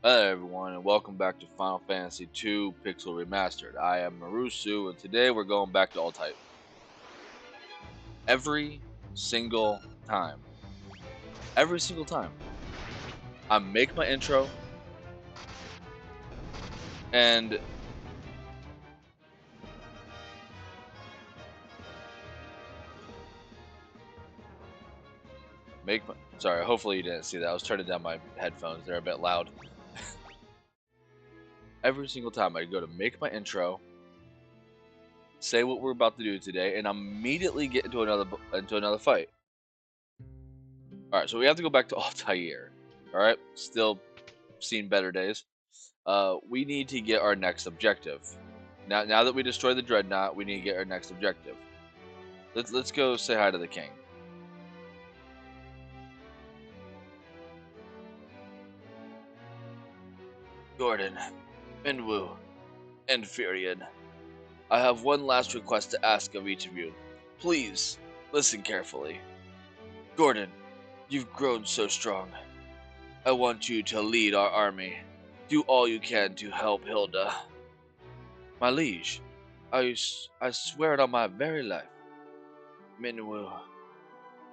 Hello everyone and welcome back to Final Fantasy II Pixel Remastered. I am Marusu and today we're going back to Alt-Type. Every single time. Every single time. I make my intro and sorry, hopefully you didn't see that. I was turning down my headphones. They're a bit loud. Every single time I go to make my intro, say what we're about to do today, and immediately get into another fight. Alright, so we have to go back to Altair. Alright? Still seen better days. We need to get our next objective. Now that we destroy the dreadnought, we need to get our next objective. Let's go say hi to the king. Gordon, Minwu, and Furion. I have one last request to ask of each of you. Please, listen carefully. Gordon, you've grown so strong. I want you to lead our army. Do all you can to help Hilda. My liege, I swear it on my very life. Minwu,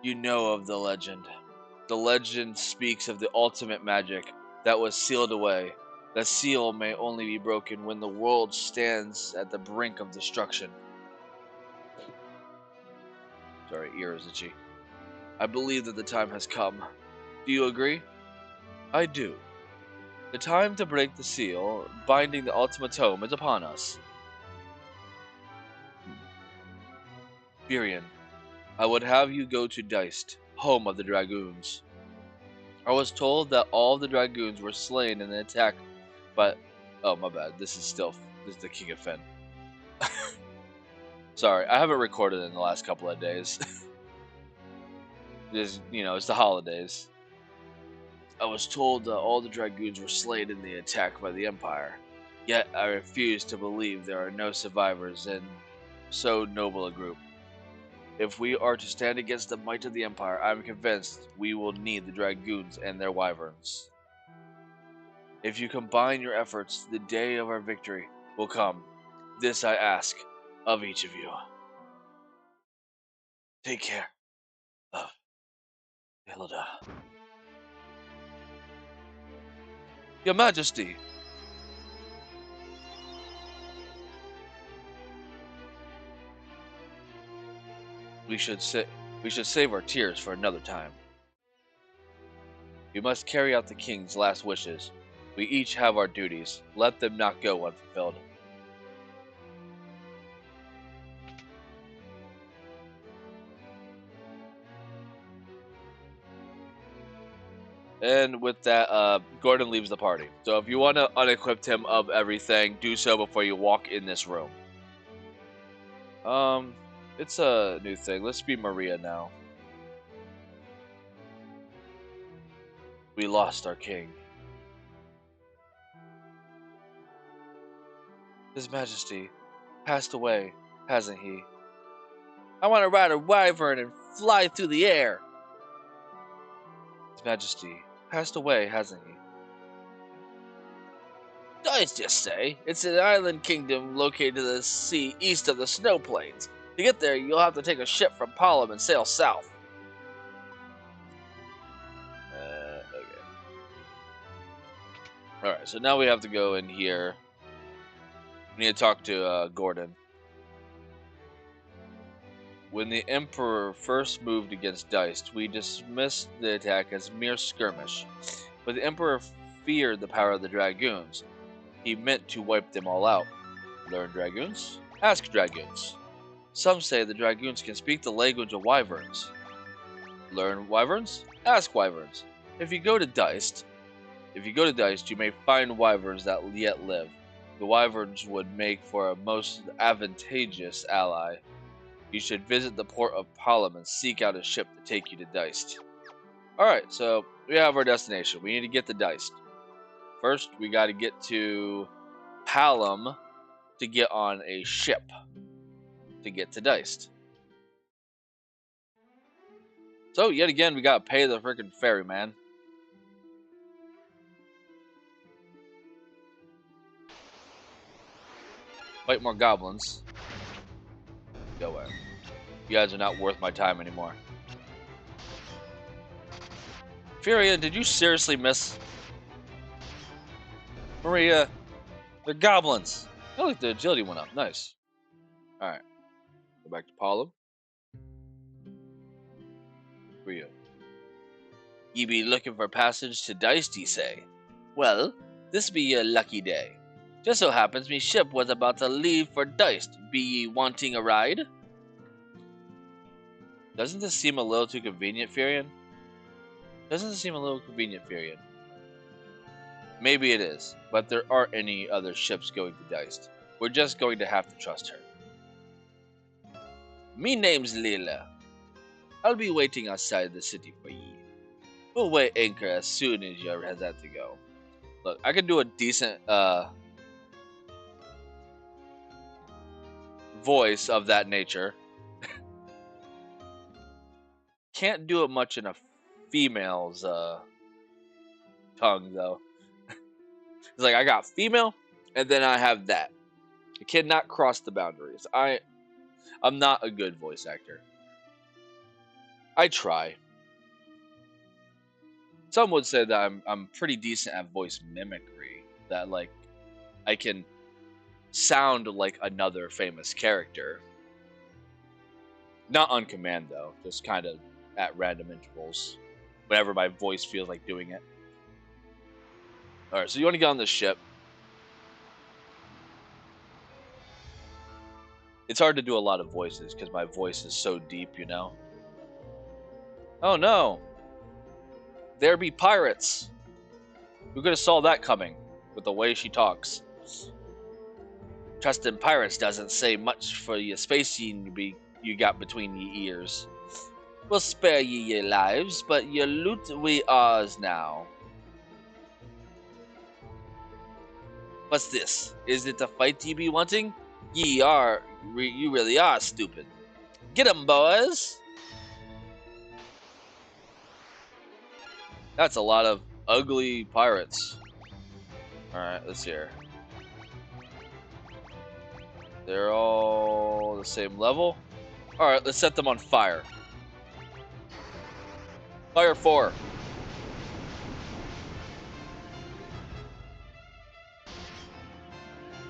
you know of the legend. The legend speaks of the ultimate magic that was sealed away. The seal may only be broken when the world stands at the brink of destruction. Sorry, ear is itchy. I believe that the time has come. Do you agree? I do. The time to break the seal, binding the ultimate tome, is upon us. Furion, I would have you go to Deist, home of the Dragoons. I was told that all of the Dragoons were slain in the attack, but... Oh, my bad. This is the King of Fen. Sorry, I haven't recorded in the last couple of days. It's the holidays. I was told that all the Dragoons were slain in the attack by the Empire. Yet I refuse to believe there are no survivors in so noble a group. If we are to stand against the might of the Empire, I am convinced we will need the Dragoons and their wyverns. If you combine your efforts, the day of our victory will come. This I ask of each of you. Take care of Hilda. Your Majesty! We should save our tears for another time. We must carry out the king's last wishes. We each have our duties. Let them not go unfulfilled. And with that, Gordon leaves the party. So if you want to unequip him of everything, do so before you walk in this room. It's a new thing. Let's be Maria now. We lost our king. His Majesty passed away, hasn't he? I want to ride a wyvern and fly through the air. His Majesty passed away, hasn't he? I just say, it's an island kingdom located in the sea east of the snow plains. To get there, you'll have to take a ship from Palom and sail south. Okay. Alright, so now we have to go in here. We need to talk to Gordon. When the Emperor first moved against Deist, we dismissed the attack as mere skirmish. But the Emperor feared the power of the Dragoons. He meant to wipe them all out. Learn Dragoons? Ask Dragoons. Some say the Dragoons can speak the language of wyverns. Learn wyverns? Ask wyverns. If you go to Deist, you may find wyverns that yet live. The wyverns would make for a most advantageous ally. You should visit the port of Palom and seek out a ship to take you to Deist. Alright, so we have our destination. We need to get to Deist. First, we got to get to Palom to get on a ship to get to Deist. So, yet again, we got to pay the freaking ferryman. Fight more goblins. Go away. You guys are not worth my time anymore. Furia, did you seriously miss? Maria, they're goblins. Oh, look, the agility went up. Nice. Alright. Go back to Paula. Rio. Ye be looking for passage to Dice, ye say? Well, this be your lucky day. Just so happens me ship was about to leave for Diced. Be ye wanting a ride? Doesn't this seem a little too convenient, Furion? Doesn't this seem a little convenient, Furion? Maybe it is, but there aren't any other ships going to Diced. We're just going to have to trust her. Me name's Leela. I'll be waiting outside the city for ye. We'll weigh anchor as soon as you're ready to go. Look, I can do a decent voice of that nature. Can't do it much in a female's tongue, though. It's like I got female, and then I have that. I cannot cross the boundaries. I'm not a good voice actor. I try. Some would say that I'm pretty decent at voice mimicry. That like I can sound like another famous character. Not on command though, just kind of at random intervals, whenever my voice feels like doing it. All right, so you want to get on this ship. It's hard to do a lot of voices because my voice is so deep, you know. Oh no! There be pirates! Who could have saw that coming with the way she talks? Trusting pirates doesn't say much for your spacing you got between ye ears. We'll spare ye your lives, but your loot we ours now. What's this? Is it a fight ye be wanting? You really are stupid. Get 'em, boys! That's a lot of ugly pirates. Alright, let's hear. They're all the same level. Alright, let's set them on fire. Fire 4.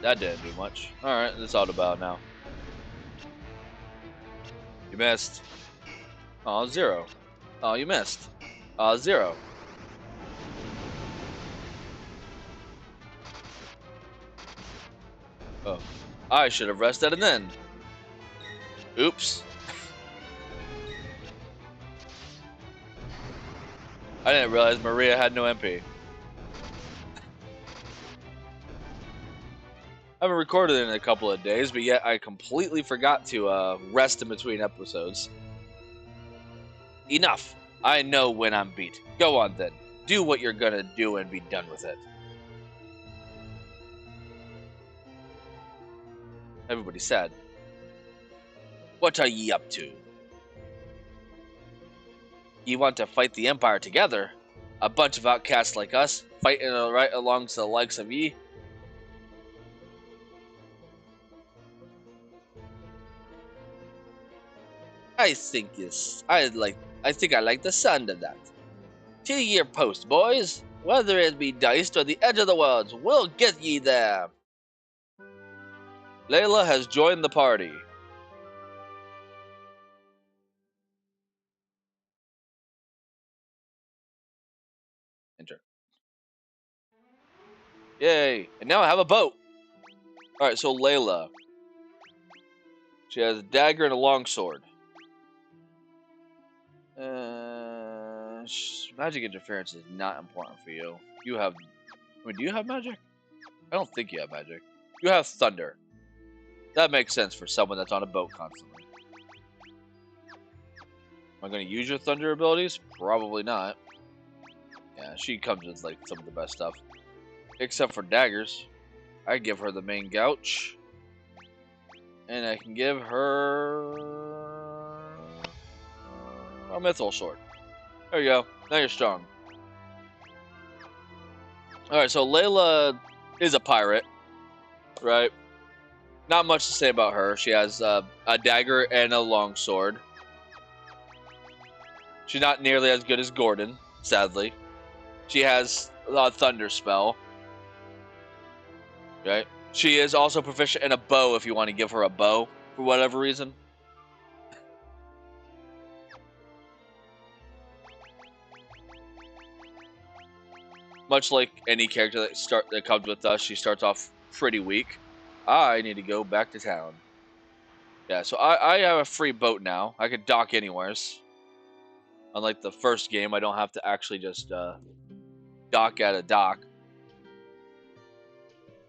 That didn't do much. Alright, it's auto battle now. You missed. Oh, 0. Oh, you missed. 0. Oh. I should have rested and then. Oops. I didn't realize Maria had no MP. I haven't recorded in a couple of days, but yet I completely forgot to rest in between episodes. Enough! I know when I'm beat. Go on then. Do what you're gonna do and be done with it. Everybody's sad. What are ye up to? Ye want to fight the Empire together? A bunch of outcasts like us, fighting right alongside the likes of ye? I think I like the sound of that. To your post, boys. Whether it be Diced or the edge of the worlds, we'll get ye there. Layla has joined the party. Enter. Yay! And now I have a boat. All right, so Layla. She has a dagger and a longsword. Magic interference is not important for you. You have... I mean, do you have magic? I don't think you have magic. You have thunder. That makes sense for someone that's on a boat constantly. Am I going to use your thunder abilities? Probably not. Yeah, she comes with like some of the best stuff. Except for daggers. I give her the main gouch. And I can give her... a mithril sword. There you go. Now you're strong. Alright, so Layla is a pirate, right? Not much to say about her. She has a dagger and a longsword. She's not nearly as good as Gordon, sadly. She has a thunder spell. Right? She is also proficient in a bow if you want to give her a bow for whatever reason. Much like any character that comes with us, she starts off pretty weak. I need to go back to town. Yeah, so I have a free boat now. I could dock anywheres. Unlike the first game, I don't have to actually just dock at a dock.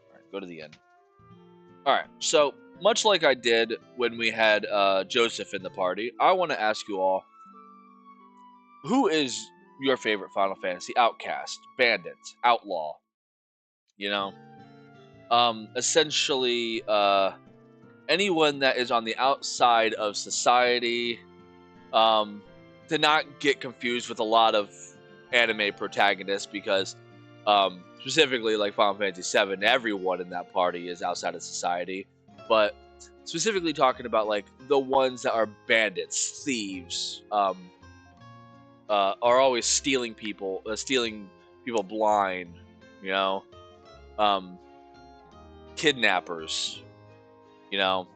All right, go to the end. All right, so much like I did when we had Joseph in the party, I want to ask you all, who is your favorite Final Fantasy outcast, bandit, outlaw? You know, essentially, anyone that is on the outside of society, to not get confused with a lot of anime protagonists, because specifically like Final Fantasy VII, everyone in that party is outside of society, but specifically talking about like the ones that are bandits, thieves, are always stealing people blind, you know, um, kidnappers, you know,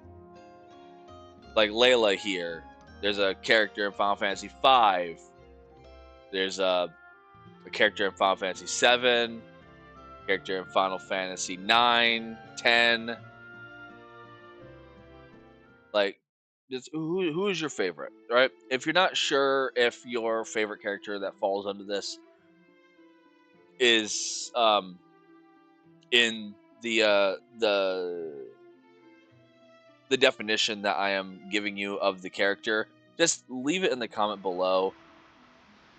like Layla here. There's a character in Final Fantasy V. There's a character in Final Fantasy VII. Character in Final Fantasy 9, 10. Like, who is your favorite, right? If you're not sure if your favorite character that falls under this is in the definition that I am giving you of the character, just leave it in the comment below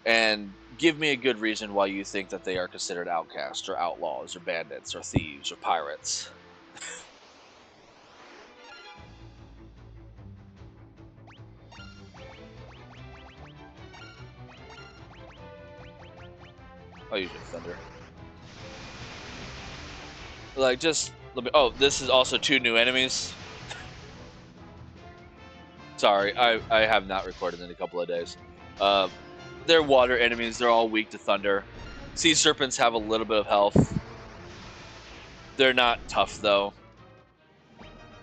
and give me a good reason why you think that they are considered outcasts or outlaws or bandits or thieves or pirates. I'll use your thunder. Like, just let me. Oh, this is also 2 new enemies. Sorry, I have not recorded in a couple of days. They're water enemies. They're all weak to thunder. Sea serpents have a little bit of health. They're not tough though.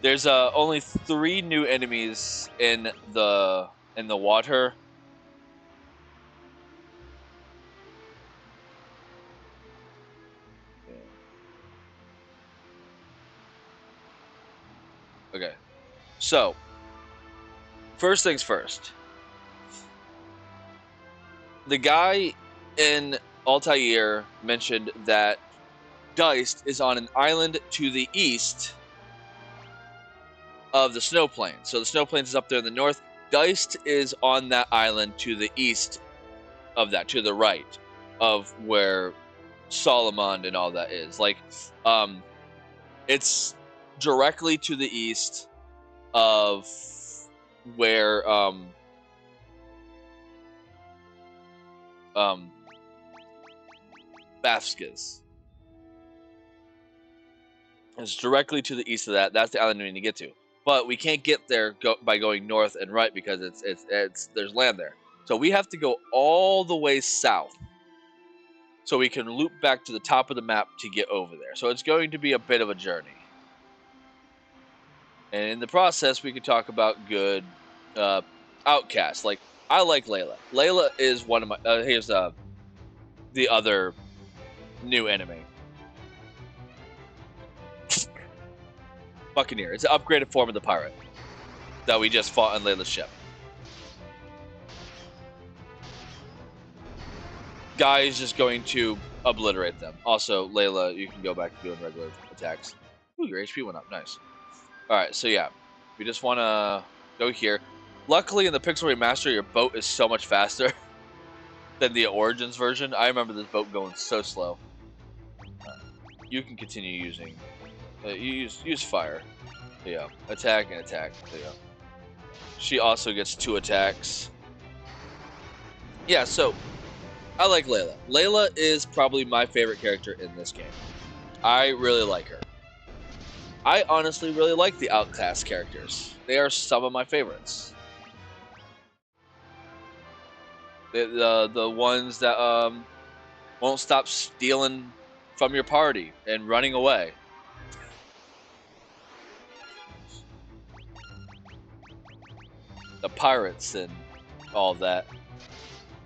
There's only 3 new enemies in the water. Okay, so first things first. The guy in Altair mentioned that Geist is on an island to the east of the snow plains. So the snow plains is up there in the north. Geist is on that island to the east of that, to the right of where Solomon and all that is. Like, it's directly to the east of where Bafsk is. It's directly to the east of that. That's the island we need to get to. But we can't get there by going north and right because it's there's land there. So we have to go all the way south so we can loop back to the top of the map to get over there. So it's going to be a bit of a journey. And in the process, we could talk about good outcasts. Like, I like Layla. Layla is one of my... here's the other new enemy. Buccaneer. It's an upgraded form of the pirate that we just fought on Layla's ship. Guy is just going to obliterate them. Also, Layla, you can go back to doing regular attacks. Ooh, your HP went up. Nice. Alright, so yeah. We just want to go here. Luckily, in the Pixel Remaster, your boat is so much faster than the Origins version. I remember this boat going so slow. You can continue using... use fire. So yeah. Attack and attack. So yeah. She also gets 2 attacks. Yeah, so... I like Layla. Layla is probably my favorite character in this game. I really like her. I honestly really like the Outcast characters. They are some of my favorites. The ones that won't stop stealing from your party and running away. The pirates and all of that.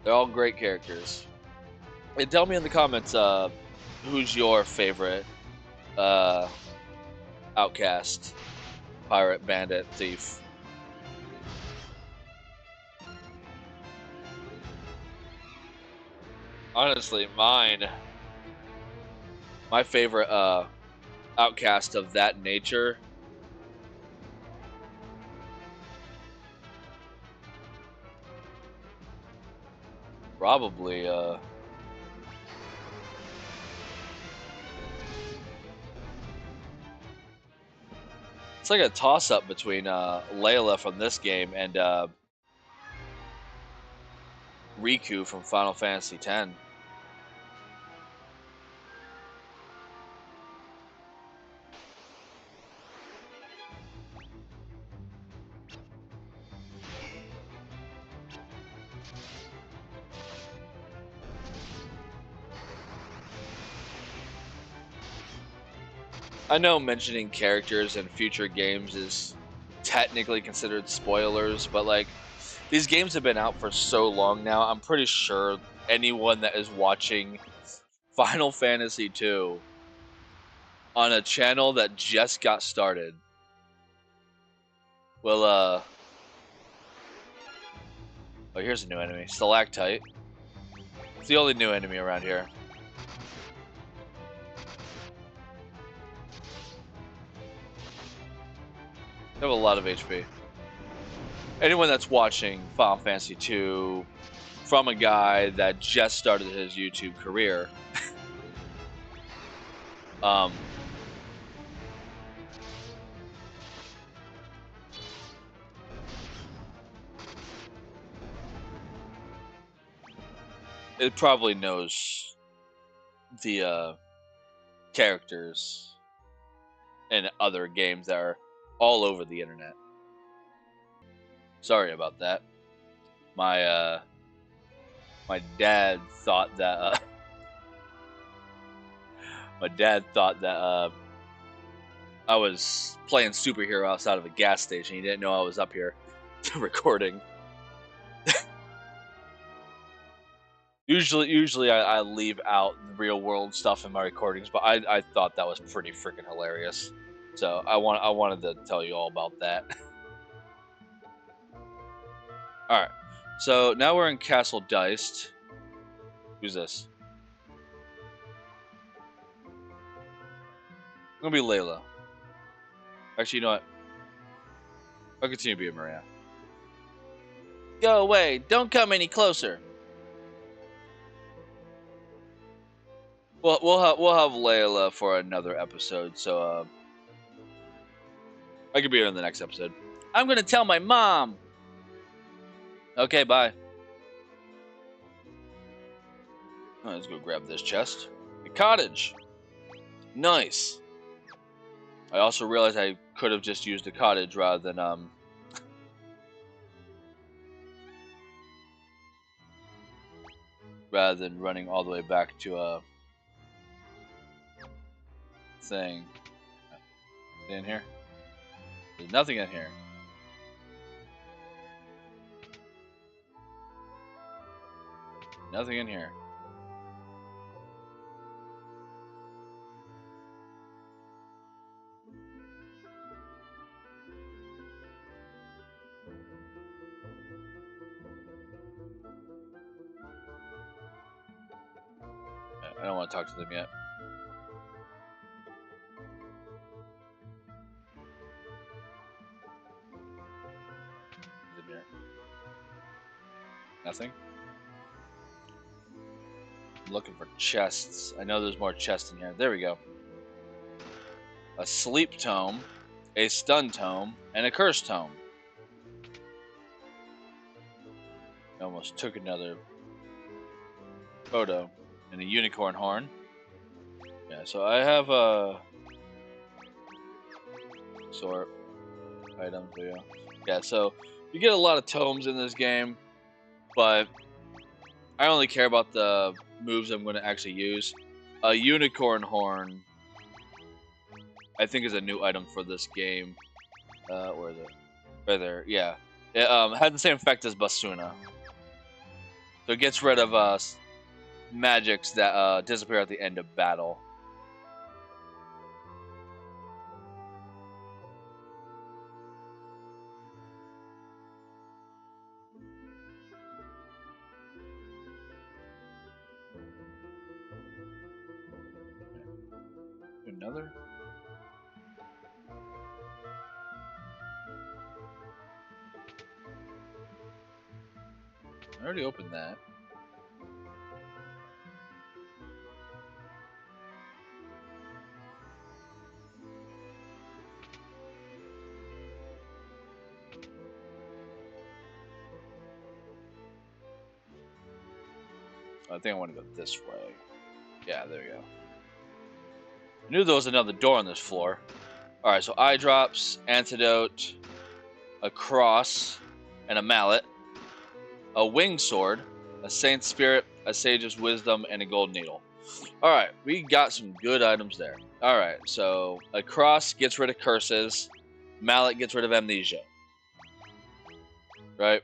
They're all great characters. And tell me in the comments, who's your favorite uh, outcast, pirate, bandit, thief? Honestly, my favorite outcast of that nature, probably it's like a toss up between Layla from this game and Riku from Final Fantasy X. I know mentioning characters in future games is technically considered spoilers, but like these games have been out for so long now. I'm pretty sure anyone that is watching Final Fantasy 2 on a channel that just got started will oh, here's a new enemy. Stalactite. It's the only new enemy around here. They have a lot of HP. Anyone that's watching Final Fantasy 2 from a guy that just started his YouTube career, um, it probably knows the characters in other games that are all over the internet. Sorry about that. My my dad thought that my dad thought that I was playing superhero outside of a gas station. He didn't know I was up here recording. Usually I leave out real world stuff in my recordings, but I thought that was pretty freaking hilarious. So I wanted to tell you all about that. All right. So now we're in Castle Diced. Who's this? I'm gonna be Layla. Actually, you know what? I'll continue being Maria. Go away! Don't come any closer. Well, we'll have Layla for another episode, so I could be here in the next episode. I'm gonna tell my mom. Okay, bye. Let's go grab this chest. The cottage. Nice. I also realized I could have just used the cottage rather than running all the way back to a thing. In here? There's nothing in here. Nothing in here. I don't want to talk to them yet. Nothing? I'm looking for chests. I know there's more chests in here. There we go. A sleep tome, a stun tome, and a curse tome. I almost took another photo. And a unicorn horn. Yeah, so I have Sort items. There you go. Yeah, so you get a lot of tomes in this game, but I only care about the moves I'm going to actually use. A unicorn horn, I think, is a new item for this game. Where is it? Right there. Yeah, it had the same effect as Basuna, so it gets rid of magics that disappear at the end of battle. Another. I already opened that. I think I want to go this way. Yeah, there you go. I knew there was another door on this floor. Alright, so eye drops, antidote, a cross, and a mallet, a winged sword, a saint's spirit, a sage's wisdom, and a gold needle. Alright, we got some good items there. Alright, so a cross gets rid of curses, mallet gets rid of amnesia. Right?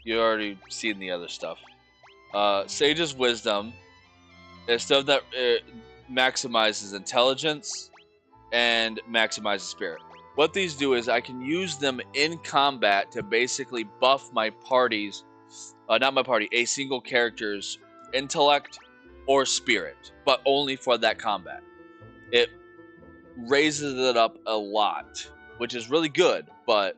You already seen the other stuff. Sage's wisdom is stuff that maximizes intelligence and maximizes spirit. What these do is I can use them in combat to basically buff my party's, not my party, a single character's intellect or spirit, but only for that combat. It raises it up a lot, which is really good, but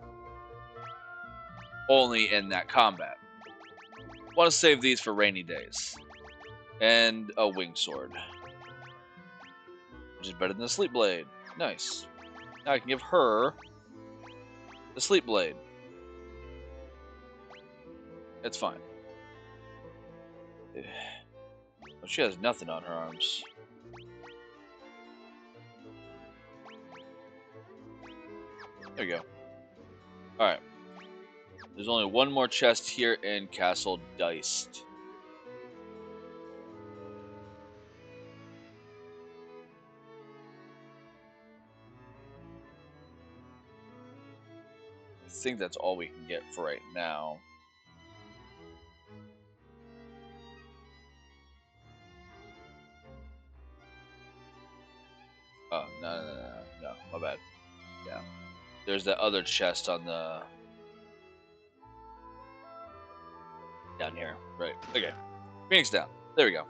only in that combat. Want to save these for rainy days. And a winged sword, which is better than the sleep blade. Nice. Now I can give her the sleep blade. It's fine. Well, she has nothing on her arms. There you go. Alright. There's only one more chest here in Castle Diced. I think that's all we can get for right now. Oh, no, my bad. Yeah. There's that other chest on the... down here. Right. Okay. Phoenix down. There we go.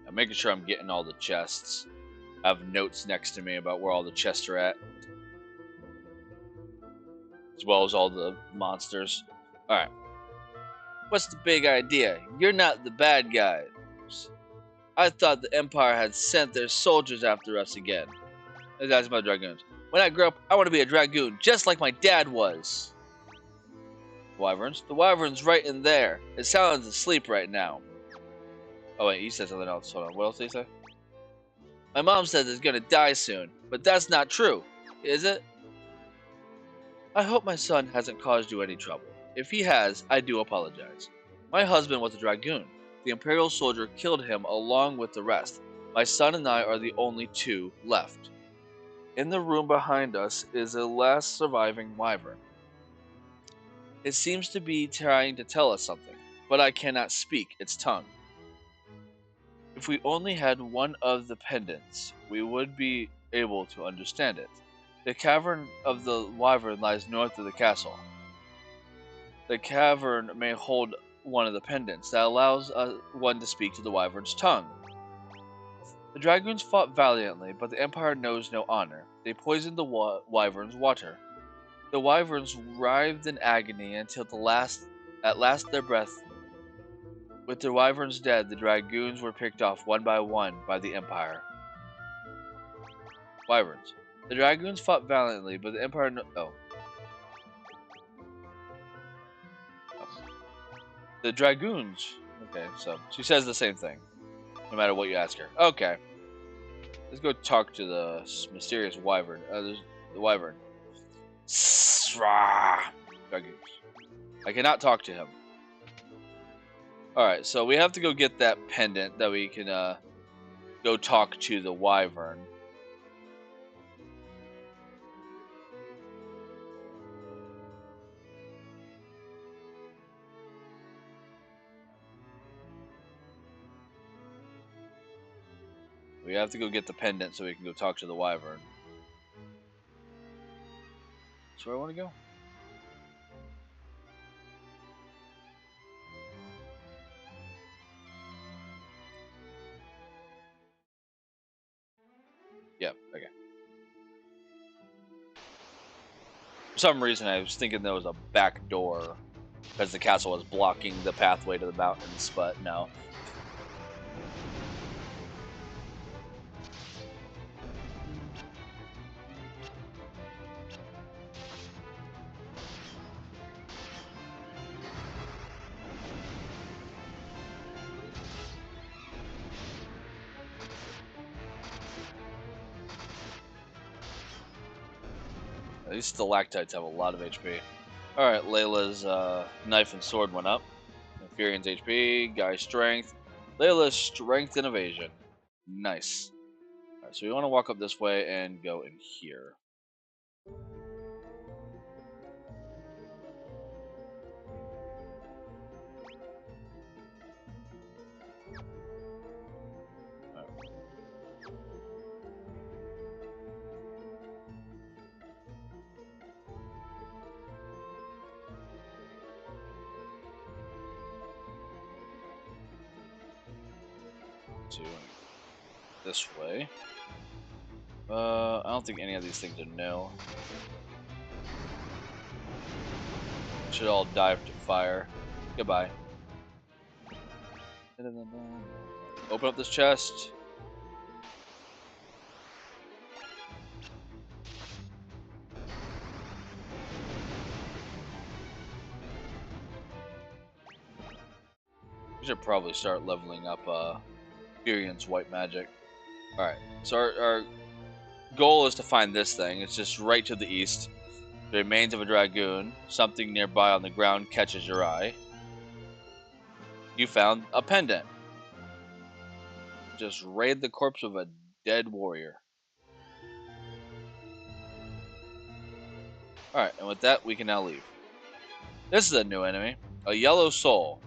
I'm making sure I'm getting all the chests. I have notes next to me about where all the chests are at, as well as all the monsters. Alright. What's the big idea? You're not the bad guys. I thought the Empire had sent their soldiers after us again. That's about dragoons. When I grow up, I want to be a dragoon, just like my dad was. Wyverns? The wyvern's right in there. It sounds asleep right now. Oh wait, you said something else. Hold on. What else did he say? My mom says it's gonna die soon, but that's not true, is it? I hope my son hasn't caused you any trouble. If he has, I do apologize. My husband was a dragoon. The Imperial soldier killed him along with the rest. My son and I are the only two left. In the room behind us is a last surviving wyvern. It seems to be trying to tell us something, but I cannot speak its tongue. If we only had one of the pendants, we would be able to understand it. The cavern of the wyvern lies north of the castle. The cavern may hold one of the pendants that allows one to speak to the wyvern's tongue. The dragoons fought valiantly, but the Empire knows no honor. They poisoned the wyvern's water. The wyverns writhed in agony until at last their breath. With the wyverns dead, the dragoons were picked off one by the Empire. Wyverns. The dragoons fought valiantly, but the Empire The dragoons. Okay, so she says the same thing. no matter what you ask her. Okay, let's go talk to the mysterious wyvern. There's the wyvern. Srah! Dragoons. I cannot talk to him. Alright, so we have to go get that pendant that we can go talk to the wyvern. We have to go get the pendant so we can go talk to the wyvern. That's where I want to go. Yeah, okay. For some reason, I was thinking there was a back door because the castle was blocking the pathway to the mountains, but no. These stalactites have a lot of HP. Alright, Layla's knife and sword went up. Infurion's HP, Guy's strength. Layla's strength and evasion. Nice. Alright, so we want to walk up this way and go in here. Alright. So this way. I don't think any of these things are new. Should all dive to fire. Goodbye. Open up this chest. We should probably start leveling up Furion's white magic. Alright, so our goal is to find this thing. It's just right to the east. The remains of a dragoon. Something nearby on the ground catches your eye. You found a pendant. Just raid the corpse of a dead warrior. Alright, and with that, we can now leave. This is a new enemy. A yellow soul.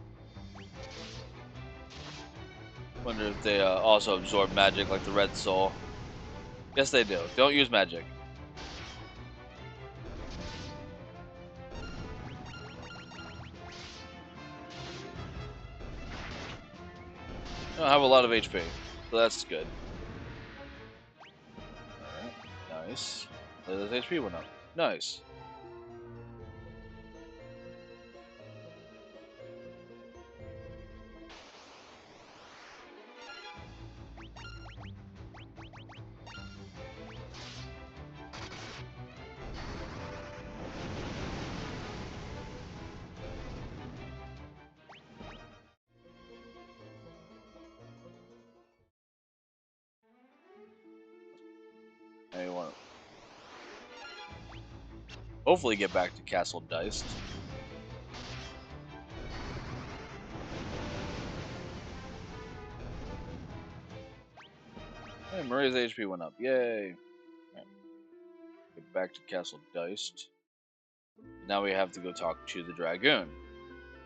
Wonder if they also absorb magic like the red soul. Yes, they do. Don't use magic. I don't have a lot of HP, so that's good. Alright, nice. His HP went up. Nice. Now you want to hopefully get back to Castle Diced. Hey, Maria's HP went up. Yay. Right. Get back to Castle Diced. Now we have to go talk to the Dragoon.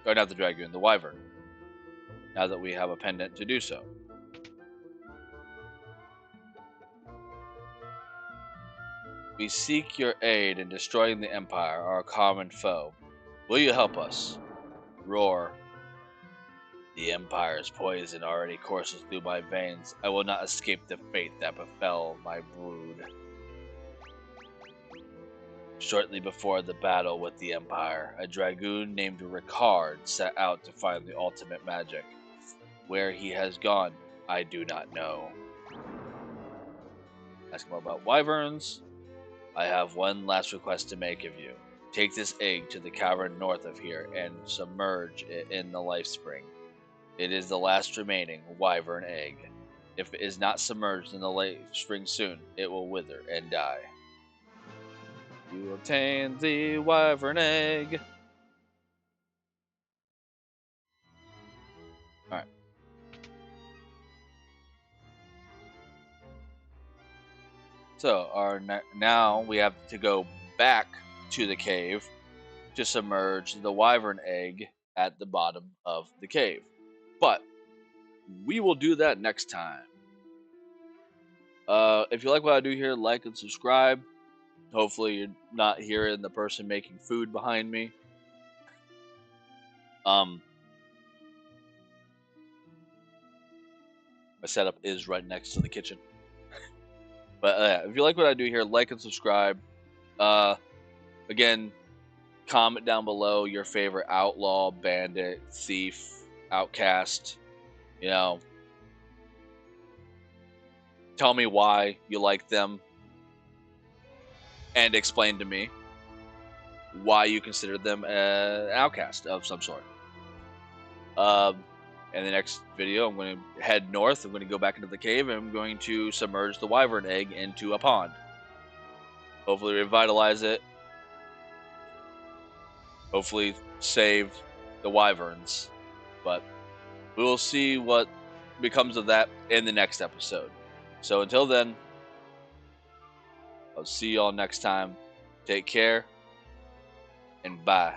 Or not the Dragoon, the Wyvern. Now that we have a pendant to do so. We seek your aid in destroying the Empire, our common foe. Will you help us? Roar. The Empire's poison already courses through my veins. I will not escape the fate that befell my brood. Shortly before the battle with the Empire, a dragoon named Ricard set out to find the ultimate magic. Where he has gone, I do not know. Ask more about wyverns. I have one last request to make of you. Take this egg to the cavern north of here and submerge it in the life spring. It is the last remaining wyvern egg. If it is not submerged in the late spring soon, it will wither and die. You obtain the wyvern egg. All right. So now we have to go back to the cave to submerge the wyvern egg at the bottom of the cave. But we will do that next time. If you like what I do here, like and subscribe. Hopefully, you're not hearing the person making food behind me. Um, my setup is right next to the kitchen. But if you like what I do here, like and subscribe. Uh, again, comment down below your favorite outlaw, bandit, thief, outcast. You know, tell me why you like them, and explain to me why you consider them an outcast of some sort. Um, in the next video, I'm going to head north. I'm going to go back into the cave, and I'm going to submerge the wyvern egg into a pond. Hopefully, revitalize it. Hopefully, save the wyverns. But we will see what becomes of that in the next episode. So until then, I'll see y'all next time. Take care, and bye.